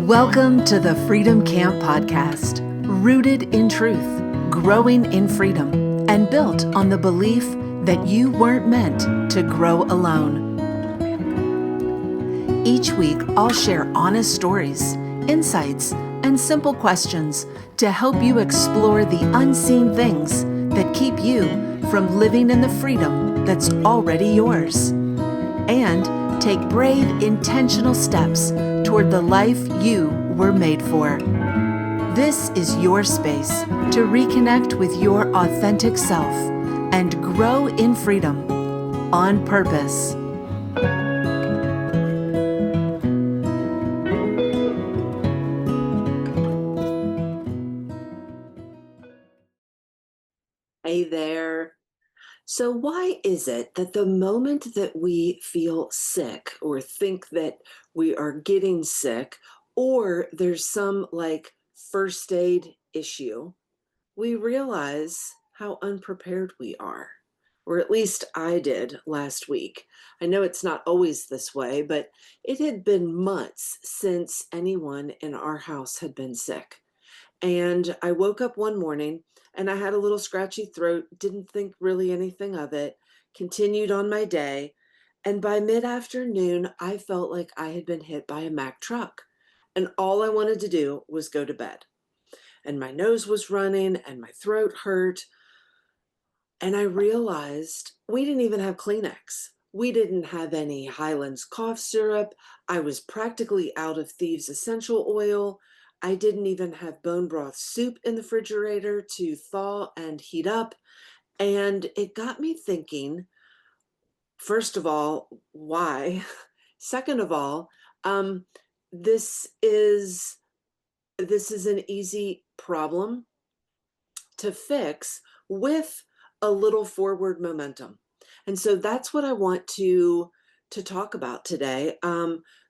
Welcome to the Freedom Camp Podcast, rooted in truth, growing in freedom, and built on the belief that you weren't meant to grow alone. Each week, I'll share honest stories, insights, and simple questions to help you explore the unseen things that keep you from living in the freedom that's already yours. And take brave, intentional steps toward the life you were made for. This is your space to reconnect with your authentic self and grow in freedom on purpose. Hey there. So why is it that the moment that we feel sick or think that we are getting sick or there's some first aid issue, we realize how unprepared we are? Or at least I did last week. I know it's not always this way, but it had been months since anyone in our house had been sick. And I woke up one morning and I had a little scratchy throat, didn't think really anything of it, continued on my day. And by mid-afternoon, I felt like I had been hit by a Mack truck. And all I wanted to do was go to bed. And my nose was running and my throat hurt. And I realized we didn't even have Kleenex. We didn't have any Highlands cough syrup. I was practically out of Thieves essential oil. I didn't even have bone broth soup in the refrigerator to thaw and heat up. And it got me thinking, first of all, why? Second of all, um, this is an easy problem to fix with a little forward momentum. And so that's what I want to talk about today.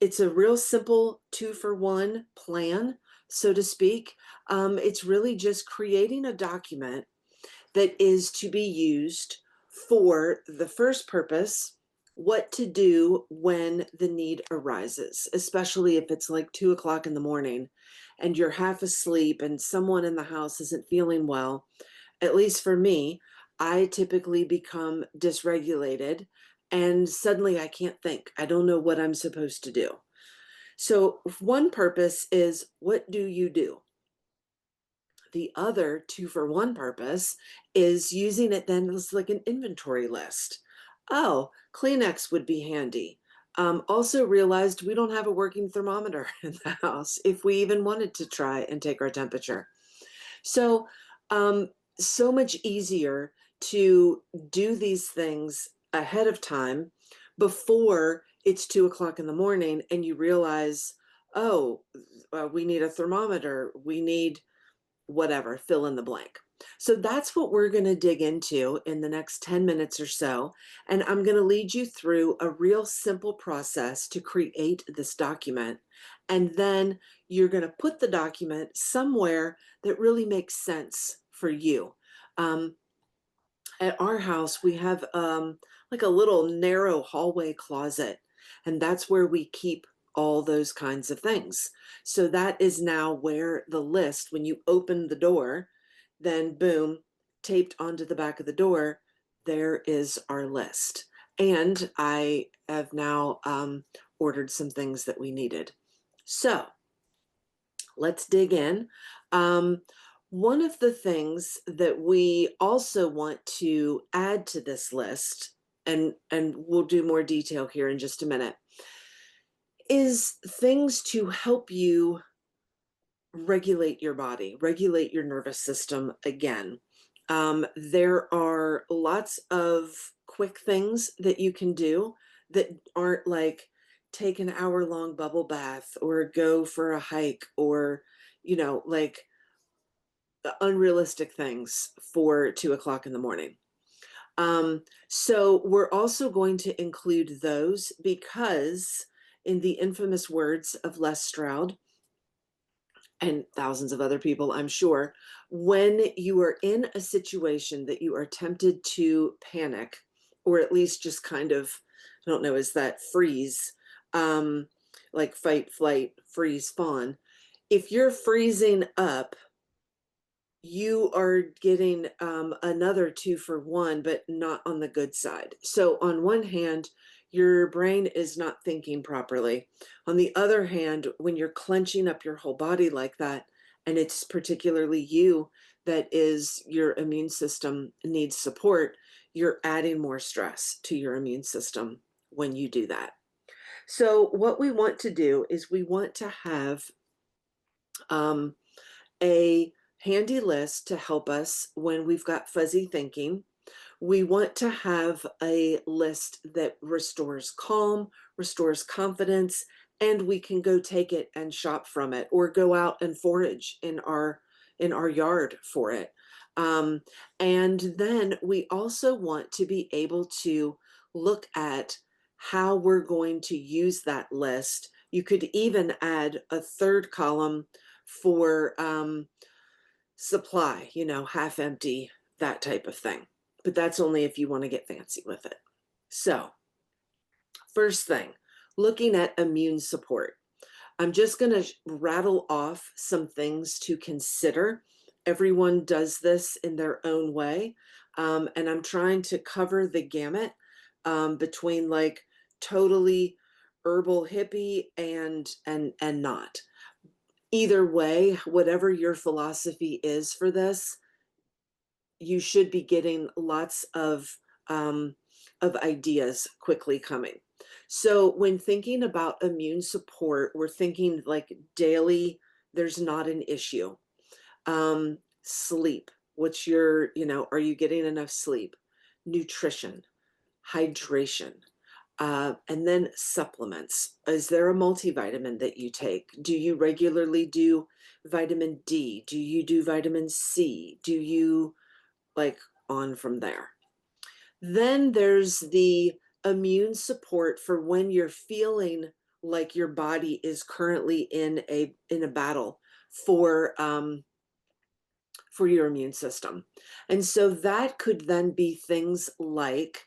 It's a real simple 2-for-1 plan, so to speak. It's really just creating a document that is to be used for the first purpose, what to do when the need arises, especially if it's like 2 o'clock in the morning and you're half asleep and someone in the house isn't feeling well. At least for me, I typically become dysregulated and suddenly I can't think. I don't know what I'm supposed to do. So one purpose is, what do you do? The other 2-for-1 purpose is using it then as like an inventory list. Oh, Kleenex would be handy. Also realized we don't have a working thermometer in the house if we even wanted to try and take our temperature. So, so much easier to do these things ahead of time before it's 2 o'clock in the morning and you realize, oh, we need a thermometer, we need whatever, fill in the blank. So that's what we're going to dig into in the next 10 minutes or so. And I'm going to lead you through a real simple process to create this document. And then you're going to put the document somewhere that really makes sense for you. At our house, we have like a little narrow hallway closet, and that's where we keep all those kinds of things. So that is now where the list, when you open the door, then boom, taped onto the back of the door, there is our list. And I have now ordered some things that we needed. So let's dig in. One of the things that we also want to add to this list, and we'll do more detail here in just a minute, is things to help you regulate your body, regulate your nervous system again. There are lots of quick things that you can do that aren't like take an hour-long bubble bath or go for a hike or, like unrealistic things for 2 o'clock in the morning. So we're also going to include those because, in the infamous words of Les Stroud and thousands of other people, I'm sure, when you are in a situation that you are tempted to panic, or at least just kind of, I don't know, is that freeze? like fight, flight, freeze, fawn. If you're freezing up, you are getting another 2 for 1, but not on the good side. So, on one hand, your brain is not thinking properly. On the other hand, when you're clenching up your whole body like that, and it's particularly you that is your immune system needs support, you're adding more stress to your immune system when you do that. So, what we want to do is we want to have um, a handy list to help us when we've got fuzzy thinking. We want to have a list that restores calm, restores confidence, and we can go take it and shop from it or go out and forage in our yard for it. Um, and then we also want to be able to look at how we're going to use that list. You could even add a third column for supply, half empty, that type of thing. But that's only if you want to get fancy with it. So, first thing, looking at immune support. I'm just going to rattle off some things to consider. Everyone does this in their own way. And I'm trying to cover the gamut between like totally herbal hippie and not. Either way, whatever your philosophy is for this, you should be getting lots of ideas quickly coming. So when thinking about immune support, we're thinking like daily, there's not an issue. Sleep, what's your, are you getting enough sleep? Nutrition, hydration, and then supplements. Is there a multivitamin that you take? Do you regularly do vitamin D? Do you do vitamin C? Do you like on from there? Then there's the immune support for when you're feeling like your body is currently in a battle for your immune system. And so that could then be things like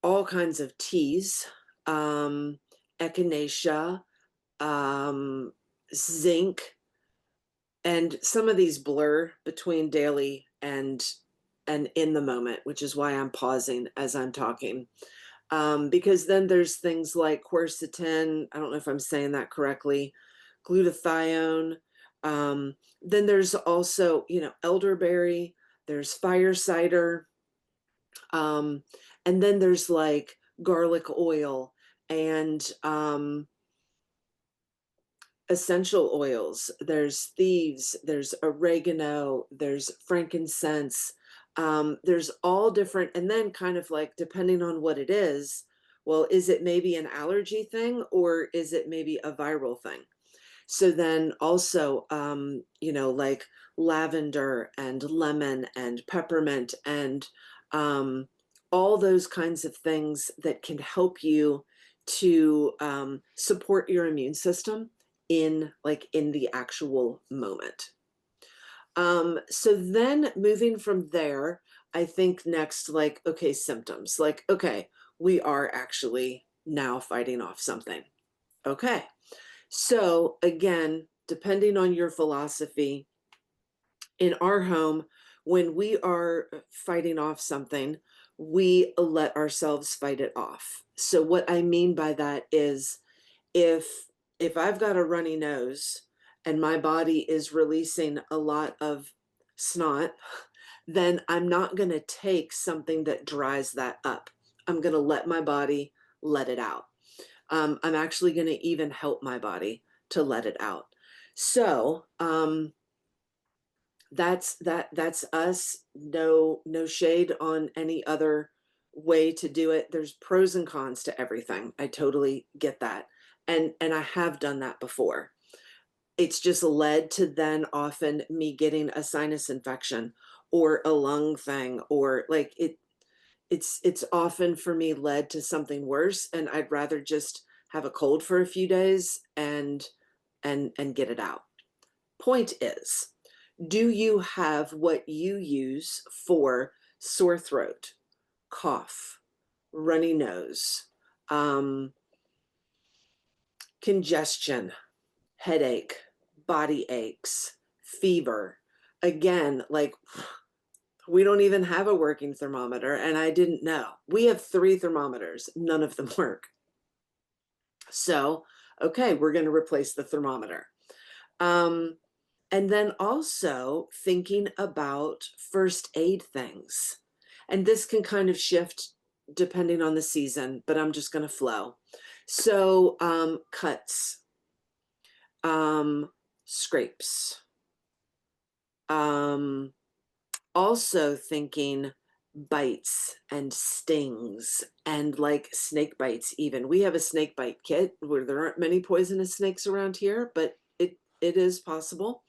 all kinds of teas, echinacea, zinc, and some of these blur between daily and in the moment, which is why I'm pausing as I'm talking. Because then there's things like quercetin, I don't know if I'm saying that correctly, glutathione. Then there's also, elderberry, there's fire cider, and then there's like garlic oil and essential oils. There's thieves, there's oregano, there's frankincense. There's all different, and then kind of like depending on what it is, well, is it maybe an allergy thing or is it maybe a viral thing? So then also, like lavender and lemon and peppermint and all those kinds of things that can help you to support your immune system in the actual moment. So then moving from there, I think next, like, okay, symptoms, like, okay, we are actually now fighting off something. Okay. So again, depending on your philosophy, in our home, when we are fighting off something, we let ourselves fight it off. So what I mean by that is if I've got a runny nose and my body is releasing a lot of snot, then I'm not going to take something that dries that up. I'm going to let my body let it out. I'm actually going to even help my body to let it out. So that's us. No shade on any other way to do it. There's pros and cons to everything. I totally get that, and I have done that before. It's just led to then often me getting a sinus infection or a lung thing, or like it's often for me led to something worse, and I'd rather just have a cold for a few days and get it out. Point is, do you have what you use for sore throat, cough, runny nose, um, congestion, headache, body aches, fever. Again, like we don't even have a working thermometer, and I didn't know. We have 3 thermometers, none of them work. So, okay, we're going to replace the thermometer. And then also thinking about first aid things. And this can kind of shift depending on the season, but I'm just going to flow. So, cuts, um, scrapes, um, also thinking bites and stings and like snake bites even. We have a snake bite kit where there aren't many poisonous snakes around here, but it is possible.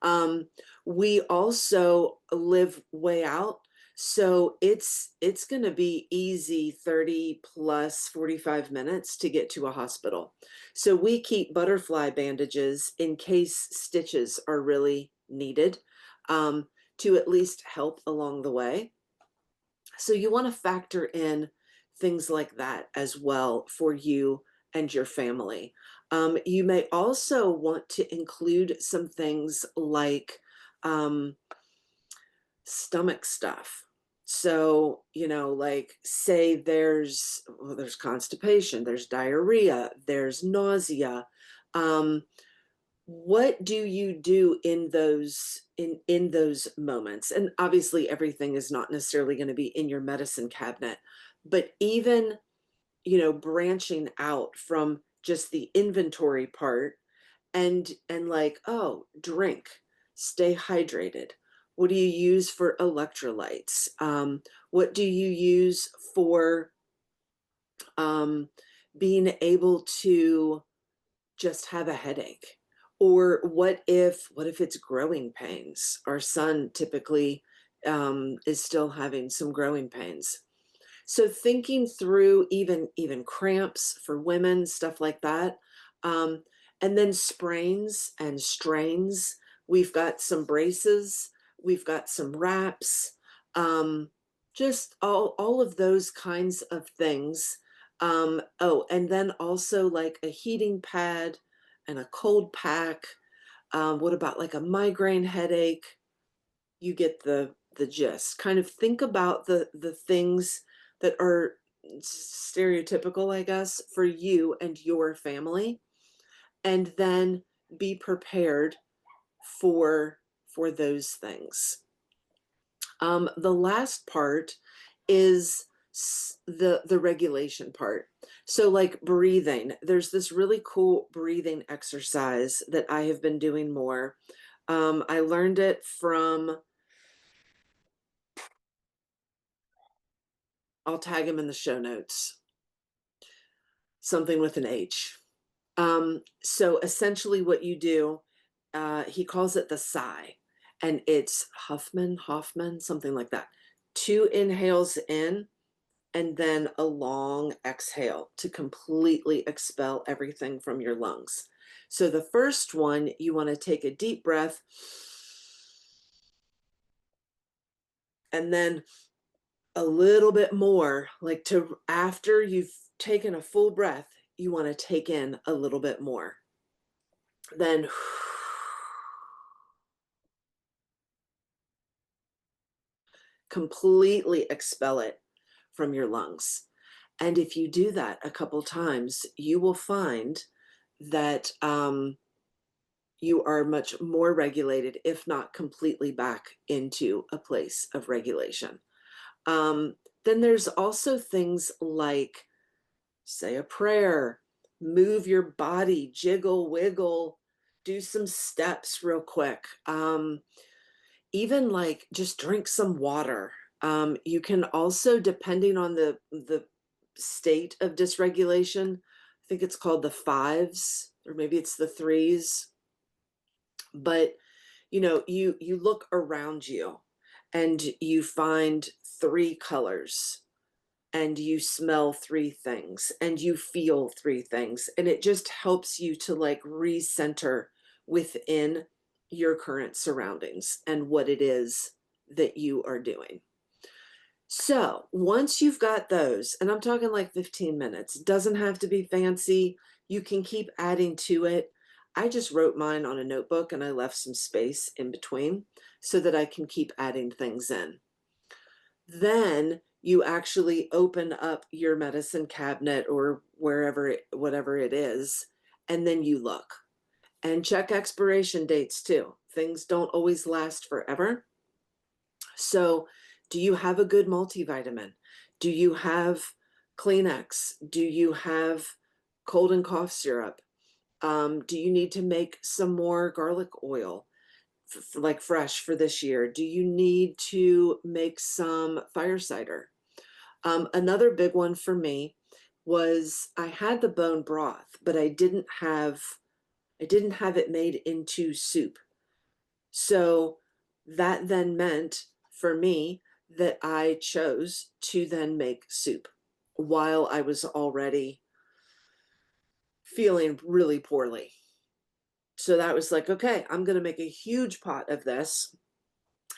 Um, we also live way out, so it's going to be easy 30 plus 45 minutes to get to a hospital. So we keep butterfly bandages in case stitches are really needed, to at least help along the way. So you want to factor in things like that as well for you and your family. You may also want to include some things like stomach stuff. So, like say there's constipation, there's diarrhea, there's nausea. Um, what do you do in those moments? And obviously everything is not necessarily going to be in your medicine cabinet, but even branching out from just the inventory part and like, oh, drink, stay hydrated. What do you use for electrolytes? What do you use for um, being able to just have a headache? Or what if it's growing pains? Our son typically is still having some growing pains. So thinking through even cramps for women, stuff like that. Um, and then sprains and strains. We've got some braces, we've got some wraps, just all of those kinds of things. Oh, and then also like a heating pad and a cold pack. What about like a migraine headache? You get the gist. Kind of think about the things that are stereotypical, I guess, for you and your family, and then be prepared for those things. The last part is the regulation part. So like breathing, there's this really cool breathing exercise that I have been doing more. I learned it from, I'll tag him in the show notes, something with an H. So essentially what you do, he calls it the sigh, and it's Hoffman, something like that. 2 inhales in, and then a long exhale to completely expel everything from your lungs. So the first one, you want to take a deep breath, and then a little bit more, like to after you've taken a full breath, you want to take in a little bit more. Then completely expel it from your lungs. And if you do that a couple times, you will find that you are much more regulated, if not completely back into a place of regulation. Then there's also things like say a prayer, move your body, jiggle, wiggle, do some steps real quick. Even like just drink some water. You can also, depending on the state of dysregulation, I think it's called the fives, or maybe it's the threes, but you look around you and you find 3 colors, and you smell 3 things, and you feel 3 things, and it just helps you to like recenter within your current surroundings and what it is that you are doing. So once you've got those, and I'm talking like 15 minutes, it doesn't have to be fancy. You can keep adding to it. I just wrote mine on a notebook and I left some space in between so that I can keep adding things in. Then you actually open up your medicine cabinet or whatever it is, and then you look and check expiration dates too. Things don't always last forever. So, do you have a good multivitamin? Do you have Kleenex? Do you have cold and cough syrup? Do you need to make some more garlic oil, like fresh for this year? Do you need to make some fire cider? Another big one for me was I had the bone broth, but I didn't have it made into soup. So that then meant for me that I chose to then make soup while I was already feeling really poorly. So that was like, okay, I'm going to make a huge pot of this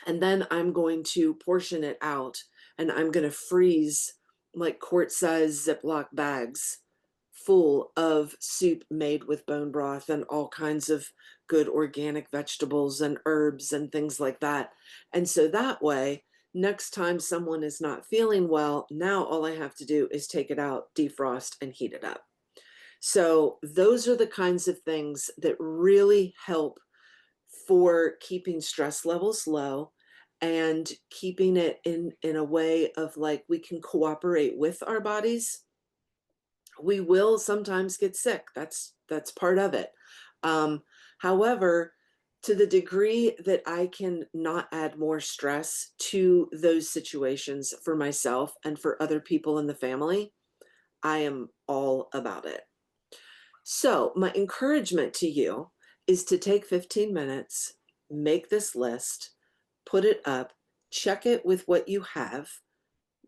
and then I'm going to portion it out and I'm going to freeze like quart size Ziploc bags full of soup made with bone broth and all kinds of good organic vegetables and herbs and things like that. And so that way, next time someone is not feeling well, now all I have to do is take it out, defrost, and heat it up. So those are the kinds of things that really help for keeping stress levels low and keeping it in a way of like we can cooperate with our bodies. We will sometimes get sick. That's part of it. Um, However, to the degree that I can not add more stress to those situations for myself and for other people in the family, I am all about it. So, my encouragement to you is to take 15 minutes, make this list, put it up, check it with what you have,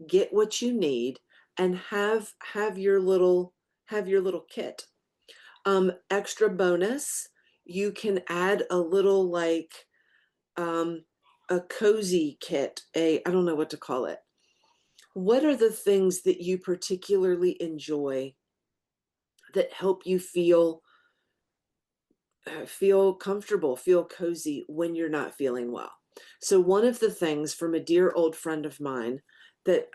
get what you need, and have your little kit. Extra bonus, you can add a little like a cozy kit, I don't know what to call it. What are the things that you particularly enjoy that help you feel comfortable, feel cozy when you're not feeling well? So one of the things from a dear old friend of mine that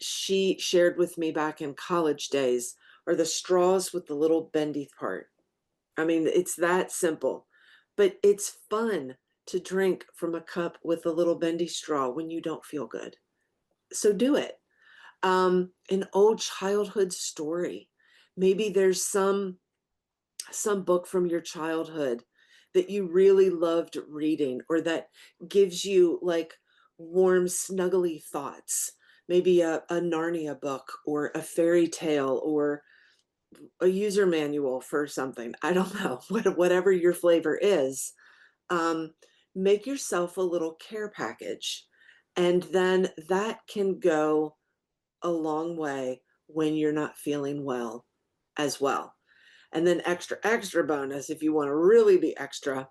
she shared with me back in college days are the straws with the little bendy part. I mean, it's that simple, but it's fun to drink from a cup with a little bendy straw when you don't feel good. So do it. An old childhood story. Maybe there's some book from your childhood that you really loved reading or that gives you like warm, snuggly thoughts. Maybe a Narnia book or a fairy tale or a user manual for something. I don't know, whatever your flavor is. Um, Make yourself a little care package. And then that can go a long way when you're not feeling well as well. And then extra bonus, if you want to really be extra,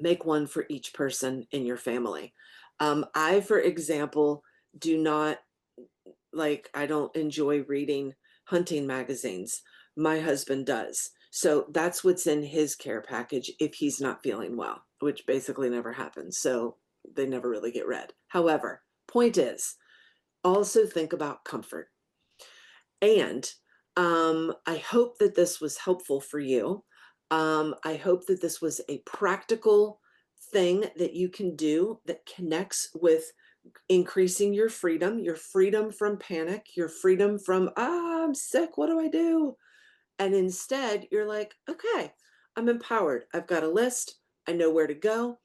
make one for each person in your family. I, for example, do not I don't enjoy reading hunting magazines. My husband does. So that's what's in his care package if he's not feeling well, which basically never happens. So they never really get read. However, point is, also think about comfort. And I hope that this was helpful for you. I hope that this was a practical thing that you can do that connects with increasing your freedom from panic, your freedom from, I'm sick, what do I do? And instead, you're like, okay, I'm empowered. I've got a list. I know where to go.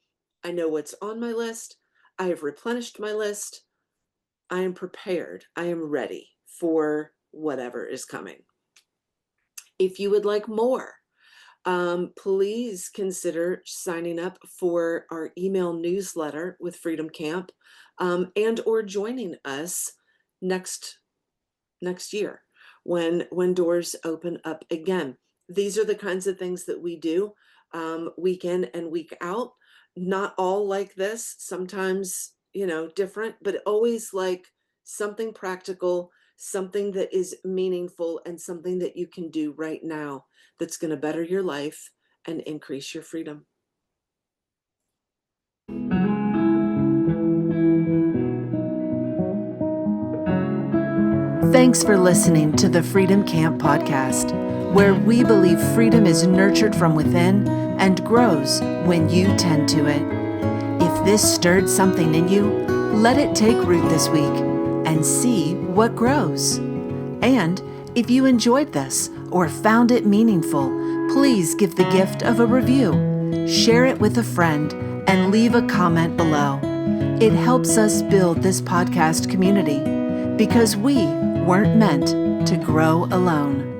I know what's on my list. I have replenished my list. I am prepared. I am ready for whatever is coming. If you would like more, please consider signing up for our email newsletter with Freedom Camp, and or joining us next next year when doors open up again. These are the kinds of things that we do week in and week out. Not all like this. Sometimes different, but always like something practical, something that is meaningful, and something that you can do right now that's going to better your life and increase your freedom. Thanks for listening to the Freedom Camp podcast, where we believe freedom is nurtured from within and grows when you tend to it. If this stirred something in you, let it take root this week and see what grows. And if you enjoyed this or found it meaningful, please give the gift of a review, share it with a friend, and leave a comment below. It helps us build this podcast community because we weren't meant to grow alone.